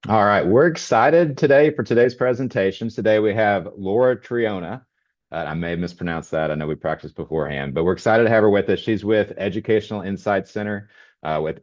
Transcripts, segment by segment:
All right, we're excited today for today's presentations. Today we have Laura Triona. I may have mispronounced that. I know we practiced beforehand, but we're excited to have her with us. She's with Educational Insight Center.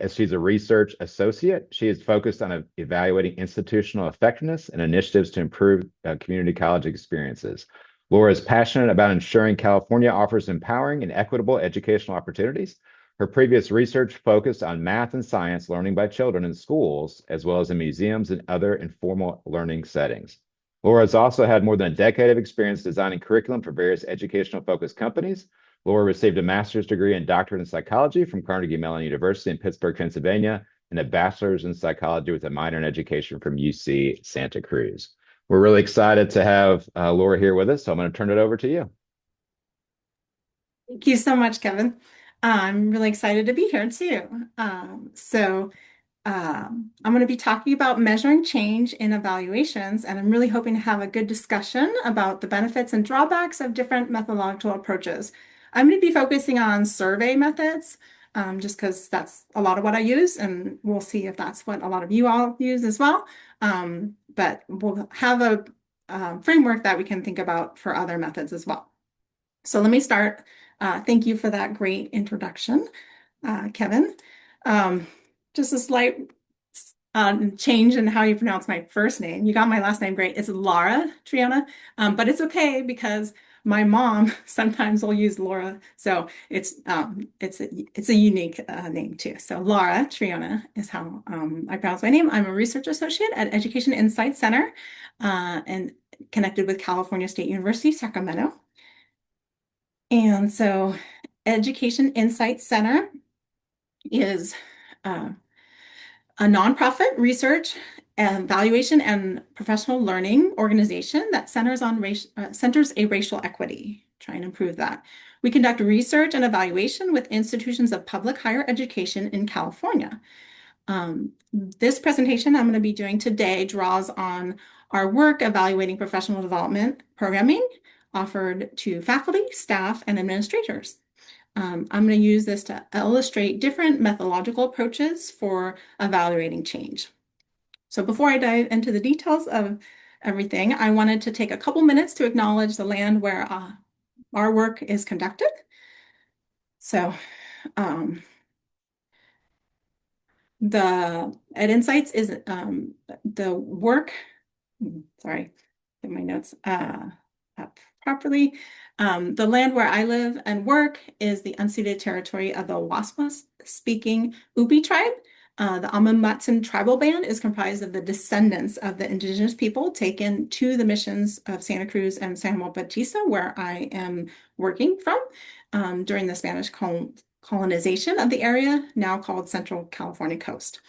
She's a research associate. She is focused on evaluating institutional effectiveness and initiatives to improve community college experiences. Laura is passionate about ensuring California offers empowering and equitable educational opportunities. Her previous research focused on math and science learning by children in schools, as well as in museums and other informal learning settings. Laura has also had more than a decade of experience designing curriculum for various educational focused companies. Laura received a master's degree and doctorate in psychology from Carnegie Mellon University in Pittsburgh, Pennsylvania, and a bachelor's in psychology with a minor in education from UC Santa Cruz. We're really excited to have Laura here with us, so I'm going to turn it over to you. Thank you so much, Kevin. I'm really excited to be here too. I'm going to be talking about measuring change in evaluations, and I'm really hoping to have a good discussion about the benefits and drawbacks of different methodological approaches. I'm going to be focusing on survey methods, just because that's a lot of what I use, and we'll see if that's what a lot of you all use as well. But we'll have a framework that we can think about for other methods as well. So let me start. Thank you for that great introduction, Kevin. Um, just a slight change in how you pronounce my first name. You got my last name great. It's Lara Triona, but it's okay because my mom sometimes will use Laura, so it's a unique name too. So Lara Triona is how I pronounce my name. I'm a research associate at Education Insight Center and connected with California State University, Sacramento. And so Education Insight Center is uh, a nonprofit research and evaluation and professional learning organization that centers a racial equity, trying to improve that. We conduct research and evaluation with institutions of public higher education in California. This presentation I'm going to be doing today draws on our work evaluating professional development programming offered to faculty, staff, and administrators. I'm going to use this to illustrate different methodological approaches for evaluating change. So before I dive into the details of everything, I wanted to take a couple minutes to acknowledge the land where our work is conducted. So um, the Ed Insights is the work, sorry, get my notes up properly. The land where I live and work is the unceded territory of the Waswas speaking Upi tribe. The Amamatsan tribal band is comprised of the descendants of the indigenous people taken to the missions of Santa Cruz and San Juan Bautista, where I am working from during the Spanish colonization of the area, now called Central California Coast.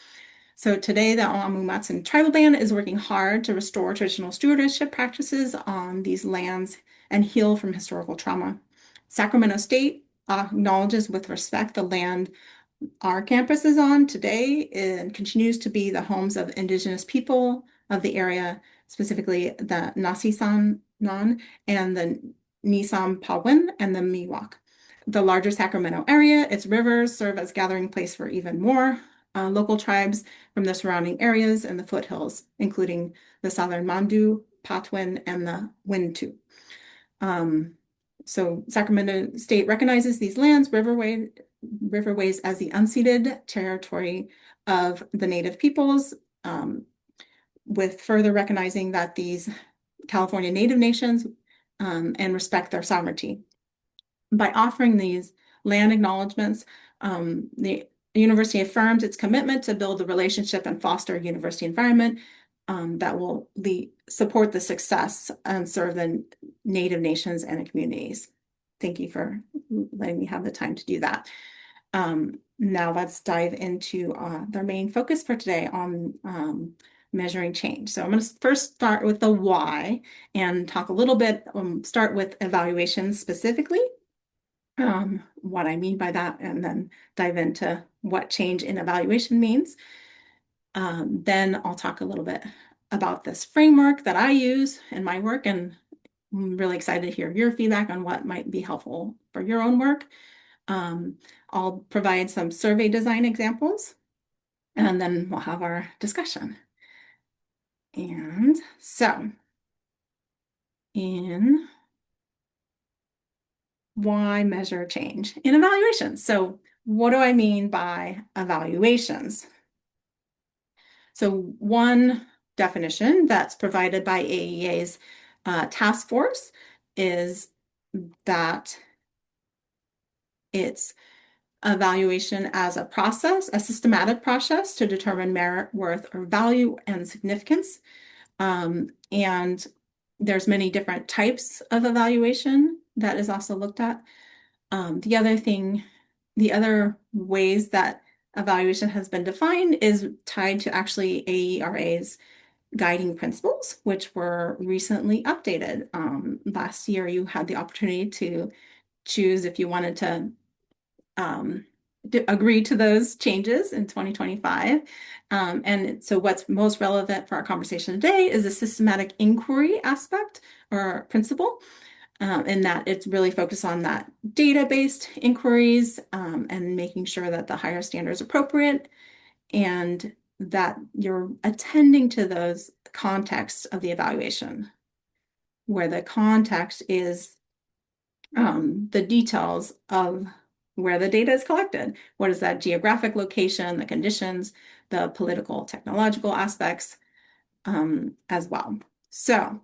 So today, the Amu tribal band is working hard to restore traditional stewardship practices on these lands and heal from historical trauma. Sacramento State acknowledges with respect the land our campus is on today and continues to be the homes of indigenous people of the area, specifically the Nasisan Non and the Nisam Pawin and the Miwok. The larger Sacramento area, its rivers serve as gathering place for even more local tribes from the surrounding areas and the foothills, including the Southern Mandu, Patwin, and the Wintu. Um, so Sacramento State recognizes these lands, riverways as the unceded territory of the Native peoples, with further recognizing that these California Native nations and respect their sovereignty. By offering these land acknowledgements, the university affirms its commitment to build the relationship and foster a university environment that will support the success and serve the Native nations and the communities. Thank you for letting me have the time to do that. Now let's dive into their main focus for today on measuring change. So I'm going to first start with the why and talk a little bit, start with evaluation specifically, what I mean by that, and then dive into what change in evaluation means. Then I'll talk a little bit about this framework that I use in my work, and I'm really excited to hear your feedback on what might be helpful for your own work. I'll provide some survey design examples, and then we'll have our discussion. And so in why measure change in evaluations? So what do I mean by evaluations? So one definition that's provided by AEA's task force is that it's evaluation as a process, a systematic process to determine merit, worth, or value and significance. And there's many different types of evaluation that is also looked at. The other ways that evaluation has been defined is tied to actually AERA's guiding principles, which were recently updated. Last year, you had the opportunity to choose if you wanted to agree to those changes in 2025. And so what's most relevant for our conversation today is the systematic inquiry aspect or principle, in that it's really focused on that data-based inquiries, and making sure that the higher standard is appropriate and that you're attending to those contexts of the evaluation, where the context is the details of where the data is collected. What is that geographic location, the conditions, the political, technological aspects, as well. So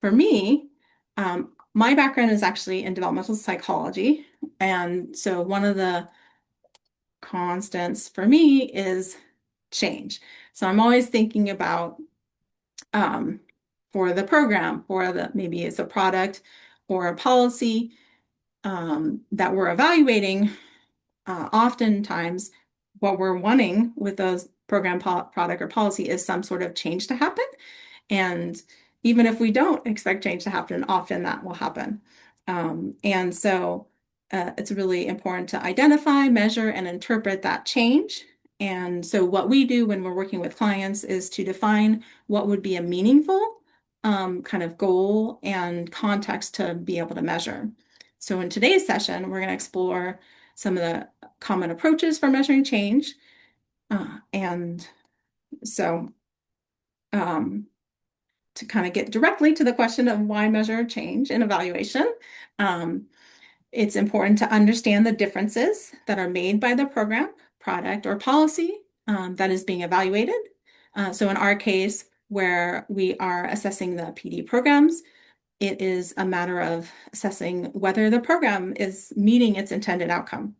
for me, my background is actually in developmental psychology. And so one of the constants for me is change. So I'm always thinking about, um, for the program, for the maybe it's a product or a policy that we're evaluating, oftentimes what we're wanting with those product or policy is some sort of change to happen. And even if we don't expect change to happen, often that will happen. And so it's really important to identify, measure, and interpret that change. And so what we do when we're working with clients is to define what would be a meaningful kind of goal and context to be able to measure. So in today's session, we're going to explore some of the common approaches for measuring change. And so to kind of get directly to the question of why measure change in evaluation, um, it's important to understand the differences that are made by the program, product, or policy that is being evaluated. So in our case, where we are assessing the PD programs, it is a matter of assessing whether the program is meeting its intended outcome.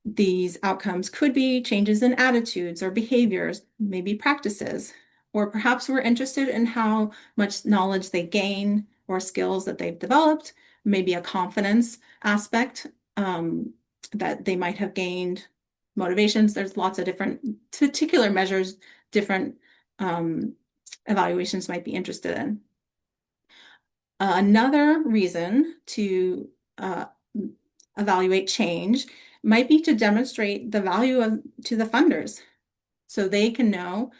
These outcomes could be changes in attitudes or behaviors, maybe practices, or perhaps we're interested in how much knowledge they gain or skills that they've developed, maybe a confidence aspect that they might have gained, motivations. There's lots of different particular measures, different evaluations might be interested in. Another reason to evaluate change might be to demonstrate the value to the funders so they can know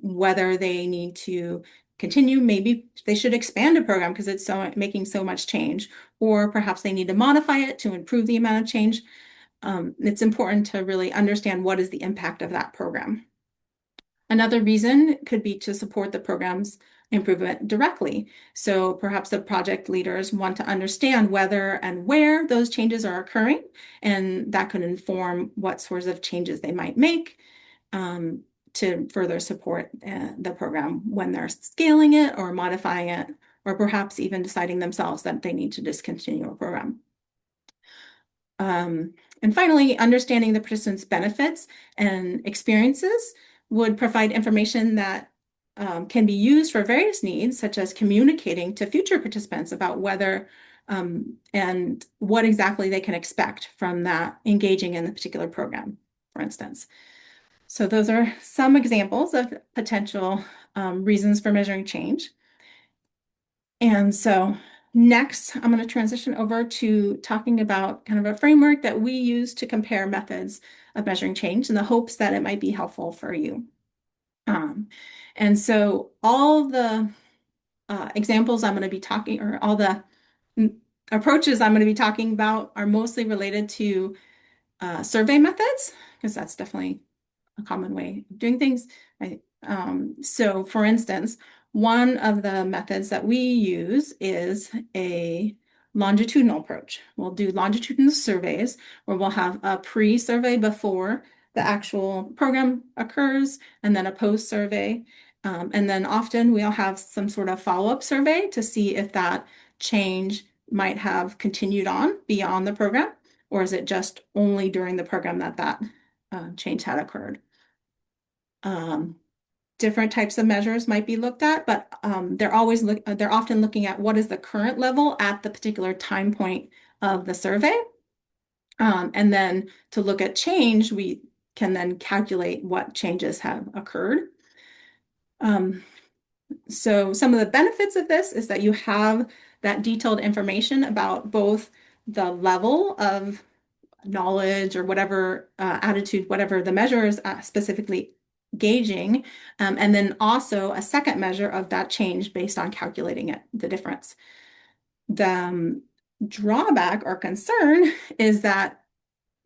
whether they need to continue. Maybe they should expand a program because it's making so much change, or perhaps they need to modify it to improve the amount of change. It's important to really understand what is the impact of that program. Another reason could be to support the program's improvement directly. So perhaps the project leaders want to understand whether and where those changes are occurring, and that could inform what sorts of changes they might make to further support the program when they're scaling it or modifying it, or perhaps even deciding themselves that they need to discontinue a program. And finally, understanding the participants' benefits and experiences would provide information that can be used for various needs, such as communicating to future participants about whether and what exactly they can expect from that engaging in the particular program, for instance. So those are some examples of potential reasons for measuring change. And so next, I'm going to transition over to talking about kind of a framework that we use to compare methods of measuring change in the hopes that it might be helpful for you. And so all the examples I'm going to be talking, or all the approaches I'm going to be talking about are mostly related to survey methods, because that's definitely a common way of doing things. So for instance, one of the methods that we use is a longitudinal approach. We'll do longitudinal surveys where we'll have a pre-survey before the actual program occurs and then a post-survey. And then often we'll have some sort of follow-up survey to see if that change might have continued on beyond the program, or is it just only during the program that change had occurred. Different types of measures might be looked at, but they're often looking at what is the current level at the particular time point of the survey. And then to look at change, we can then calculate what changes have occurred. So some of the benefits of this is that you have that detailed information about both the level of knowledge or whatever attitude, whatever the measure is specifically gauging, and then also a second measure of that change based on calculating it, the difference. The drawback or concern is that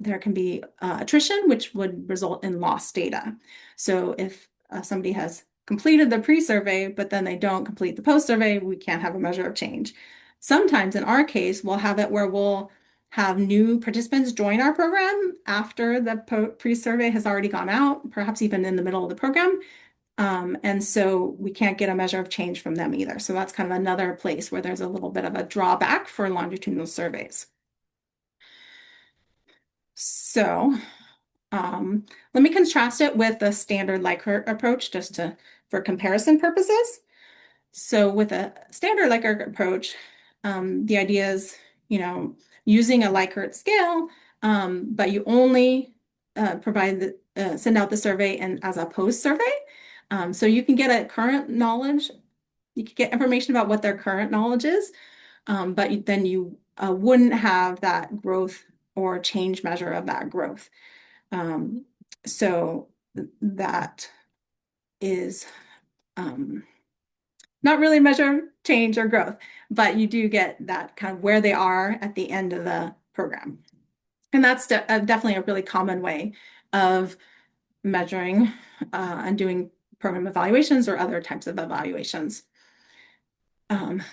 there can be attrition, which would result in lost data. So if somebody has completed the pre-survey, but then they don't complete the post-survey, we can't have a measure of change. Sometimes in our case, we'll have it where we'll have new participants join our program after the pre-survey has already gone out, perhaps even in the middle of the program. And so we can't get a measure of change from them either. So that's kind of another place where there's a little bit of a drawback for longitudinal surveys. So let me contrast it with the standard Likert approach for comparison purposes. So with a standard Likert approach, the idea is, using a Likert scale, but you only send out the survey and as a post survey. So you can get a current knowledge, you can get information about what their current knowledge is, but then you wouldn't have that growth or change measure of that growth. So that is not really a measure of change or growth, but you do get that kind of where they are at the end of the program. And that's definitely a really common way of measuring and doing program evaluations or other types of evaluations.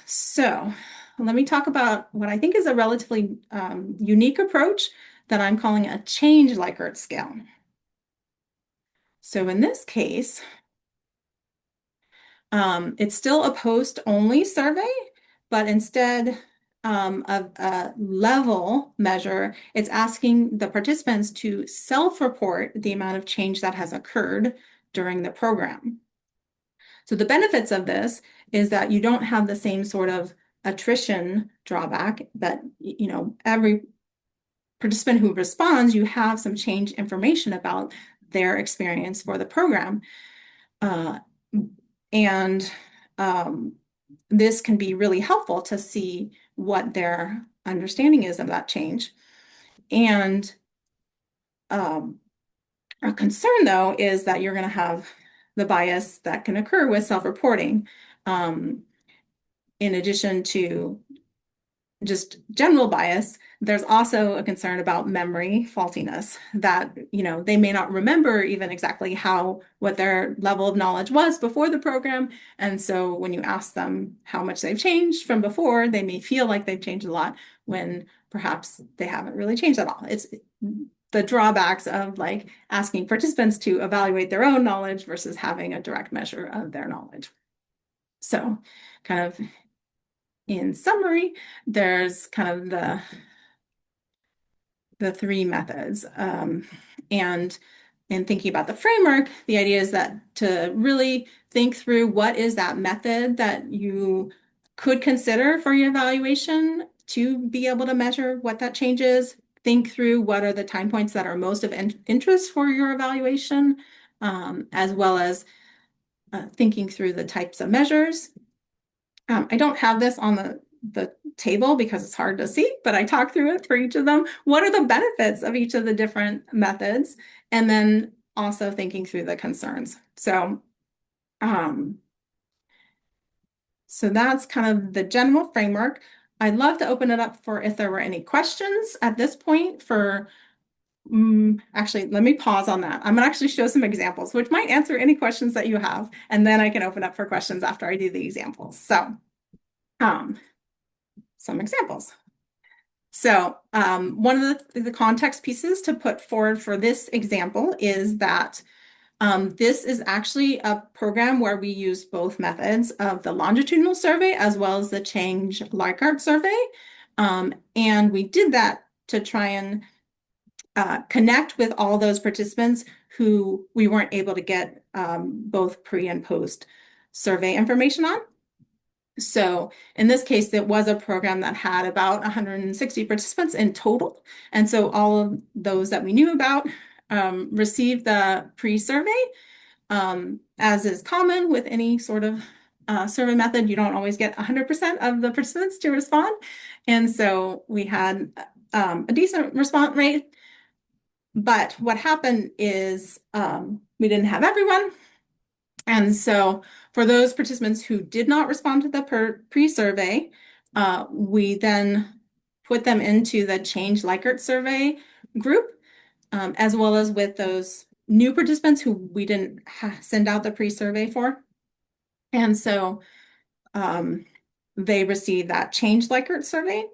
So let me talk about what I think is a relatively unique approach that I'm calling a change Likert scale. So in this case, it's still a post-only survey, but instead of a level measure, it's asking the participants to self-report the amount of change that has occurred during the program. So the benefits of this is that you don't have the same sort of attrition drawback that, every participant who responds, you have some change information about their experience for the program. And this can be really helpful to see what their understanding is of that change. And a concern, though, is that you're going to have the bias that can occur with self-reporting, in addition to just general bias. There's also a concern about memory faultiness, that they may not remember even exactly what their level of knowledge was before the program. And so when you ask them how much they've changed from before, they may feel like they've changed a lot when perhaps they haven't really changed at all. It's the drawbacks of like asking participants to evaluate their own knowledge versus having a direct measure of their knowledge. So kind of in summary, there's kind of the three methods. And in thinking about the framework, the idea is that to really think through what is that method that you could consider for your evaluation to be able to measure what that change is. Think through what are the time points that are most of interest for your evaluation, as well as thinking through the types of measures. I don't have this on the table because it's hard to see, but I talk through it for each of them. What are the benefits of each of the different methods? And then also thinking through the concerns. So that's kind of the general framework. I'd love to open it up for if there were any questions at this point for Actually, let me pause on that. I'm gonna actually show some examples, which might answer any questions that you have, and then I can open up for questions after I do the examples. So, um, some examples. So, one of the context pieces to put forward for this example is that this is actually a program where we use both methods of the longitudinal survey as well as the change Likert survey. And we did that to try and connect with all those participants who we weren't able to get both pre and post survey information on. So in this case, it was a program that had about 160 participants in total. And so all of those that we knew about received the pre-survey. As is common with any sort of survey method, you don't always get 100% of the participants to respond. And so we had a decent response rate. But what happened is we didn't have everyone. And so for those participants who did not respond to the pre-survey, we then put them into the Change Likert survey group, as well as with those new participants who we didn't send out the pre-survey for. And so they received that Change Likert survey.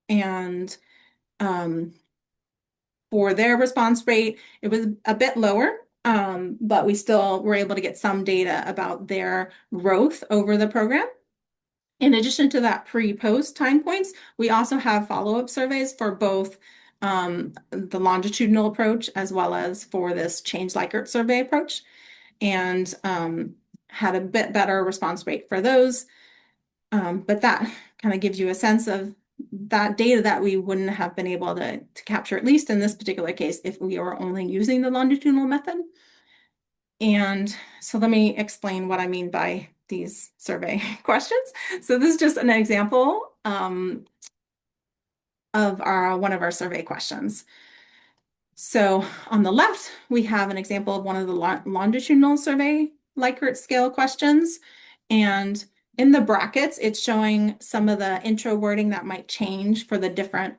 And for their response rate, it was a bit lower, but we still were able to get some data about their growth over the program. In addition to that pre-post time points, we also have follow-up surveys for both the longitudinal approach as well as for this Change Likert survey approach, and had a bit better response rate for those. But that kind of gives you a sense of that data that we wouldn't have been able to capture, at least in this particular case, if we were only using the longitudinal method. And so let me explain what I mean by these survey questions. So this is just an example of one of our survey questions. So on the left, we have an example of one of the longitudinal survey Likert scale questions. And in the brackets, it's showing some of the intro wording that might change for the different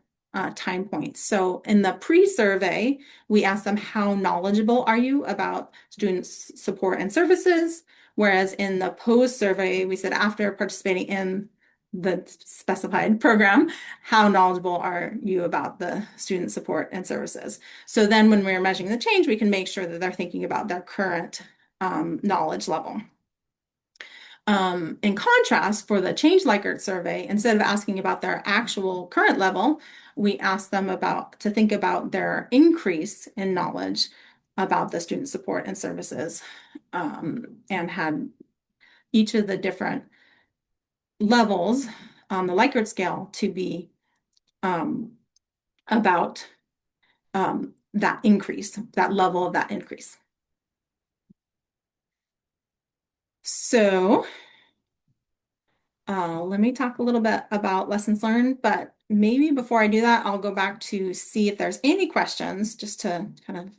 time points. So in the pre-survey, we asked them, how knowledgeable are you about students' support and services? Whereas in the post survey, we said after participating in the specified program, how knowledgeable are you about the student support and services? So then when we're measuring the change, we can make sure that they're thinking about their current knowledge level. In contrast, for the Change Likert survey, instead of asking about their actual current level, we asked them to think about their increase in knowledge about the student support and services, and had each of the different levels on the Likert scale to be about that increase, that level of that increase. So let me talk a little bit about lessons learned, but maybe before I do that, I'll go back to see if there's any questions, just to kind of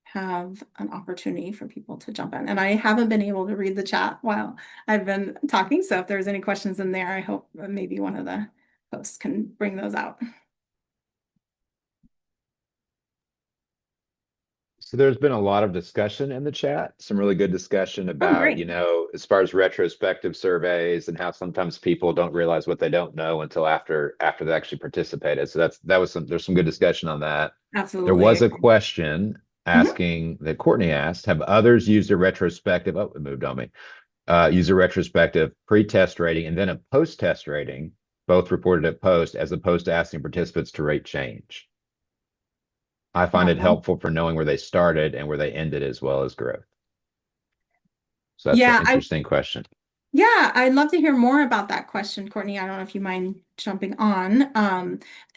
have an opportunity for people to jump in. And I haven't been able to read the chat while I've been talking, so if there's any questions in there, I hope maybe one of the hosts can bring those out. So there's been a lot of discussion in the chat, some really good discussion Oh, about, great. as far as retrospective surveys and how sometimes people don't realize what they don't know until after they actually participated. So there's some good discussion on that. There was Absolutely. a question Mhm. asking that Courtney asked, have others used a retrospective, oh, it moved on me, use a retrospective pre-test rating and then a post-test rating, both reported at post, as opposed to asking participants to rate change? I find it Awesome. helpful for knowing where they started and where they ended as well as growth. So that's an Yeah, interesting question. I'd love to hear more about that question, Courtney. I don't know if you mind jumping on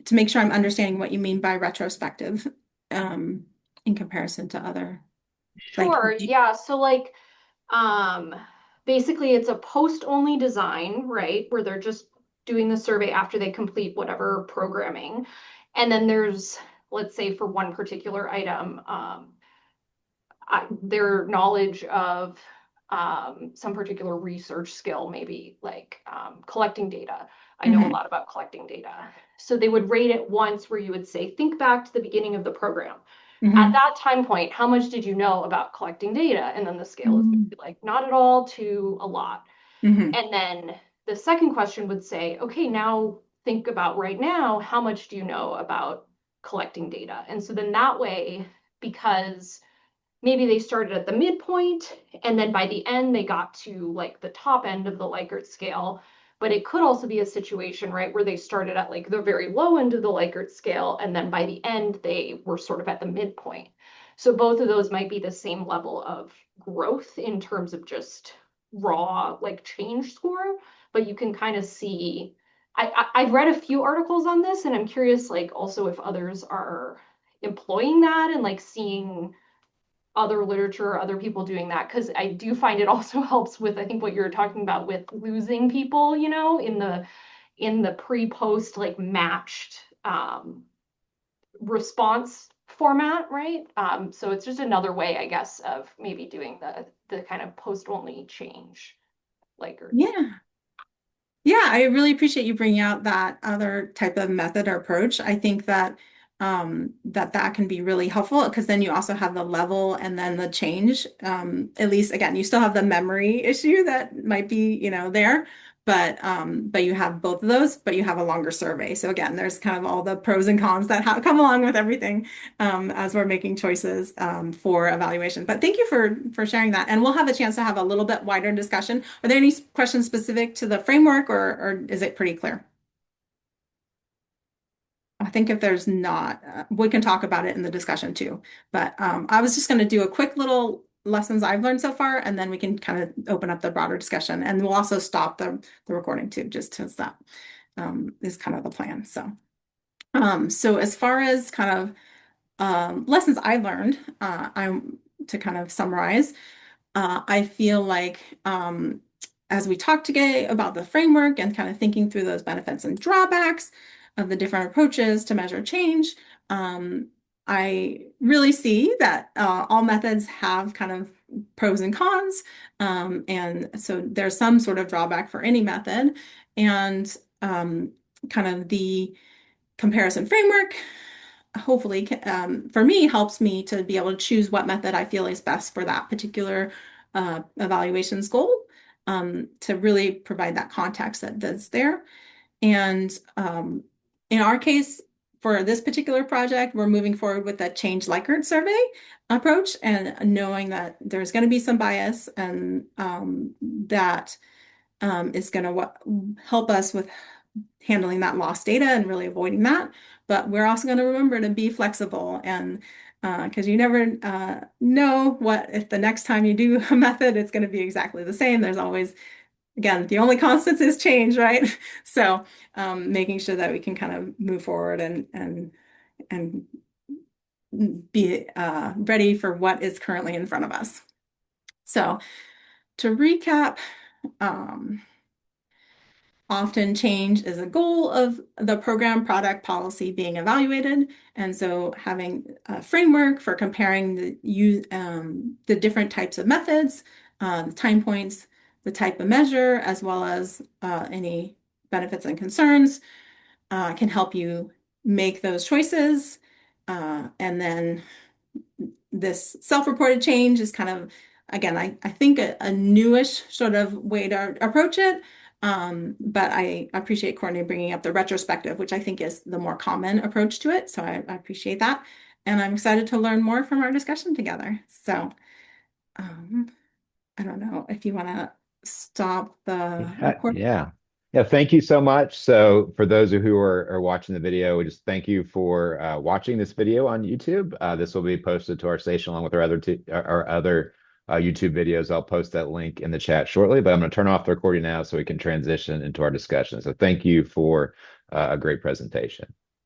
to make sure I'm understanding what you mean by retrospective um, in comparison to other, like, Sure, yeah. So like um basically it's a post-only design, right? Where they're just doing the survey after they complete whatever programming. And then there's, let's say for one particular item, their knowledge of some particular research skill, maybe like collecting data. I know a Mm-hmm. lot about collecting data. So they would rate it once where you would say, think back to the beginning of the program. At Mm-hmm. that time point, how much did you know about collecting data? And then the scale is Mm-hmm. like not at all to a lot. Mm-hmm. And then the second question would say, okay, now think about right now, how much do you know about collecting data? And so then that way, because maybe they started at the midpoint and then by the end they got to like the top end of the Likert scale. But it could also be a situation, right, where they started at like the very low end of the Likert scale and then by the end they were sort of at the midpoint. So both of those might be the same level of growth in terms of just raw like change score, but you can kind of see. I've read a few articles on this and I'm curious like also if others are employing that and like seeing other literature, other people doing that, because I do find it also helps with, I think what you're talking about with losing people, you know, in the pre-post like matched response format, right? So it's just another way, I guess, of maybe doing the kind of post-only change, like or Yeah. Yeah, I really appreciate you bringing out that other type of method or approach. I think that that can be really helpful because then you also have the level and then the change. At least again, you still have the memory issue that might be, there, but you have both of those, but you have a longer survey. So again, there's kind of all the pros and cons that come along with everything as we're making choices for evaluation. But thank you for sharing that, and we'll have a chance to have a little bit wider discussion. Are there any questions specific to the framework, or is it pretty clear? I think if there's not, we can talk about it in the discussion too. But I was just going to do a quick little lessons I've learned so far, and then we can kind of open up the broader discussion. And we'll also stop the recording too, just to that is kind of the plan. So as far as kind of lessons I learned, I'm to kind of summarize. I feel like as we talk today about the framework and kind of thinking through those benefits and drawbacks of the different approaches to measure change, I really see that all methods have kind of pros and cons. And so there's some sort of drawback for any method. And kind of the comparison framework hopefully for me helps me to be able to choose what method I feel is best for that particular evaluations goal, to really provide that context that's there. And in our case, for this particular project, we're moving forward with that change Likert survey approach and knowing that there's going to be some bias and that is going to help us with handling that lost data and really avoiding that. But we're also going to remember to be flexible and because you never know what if the next time you do a method, it's going to be exactly the same. There's always, again, the only constant is change, right? So making sure that we can kind of move forward and be ready for what is currently in front of us. So to recap, often change is a goal of the program product policy being evaluated. And so having a framework for comparing the different types of methods, the time points, the type of measure, as well as any benefits and concerns can help you make those choices. And then this self-reported change is kind of, again, I think a newish sort of way to approach it. But I appreciate Courtney bringing up the retrospective, which I think is the more common approach to it. So I appreciate that. And I'm excited to learn more from our discussion together. So I don't know if you want to stop the Yeah, recording. yeah. Yeah, thank you so much. So for those who are watching the video, we just thank you for watching this video on YouTube. This will be posted to our station along with our other YouTube videos. I'll post that link in the chat shortly, but I'm going to turn off the recording now so we can transition into our discussion. So thank you for a great presentation.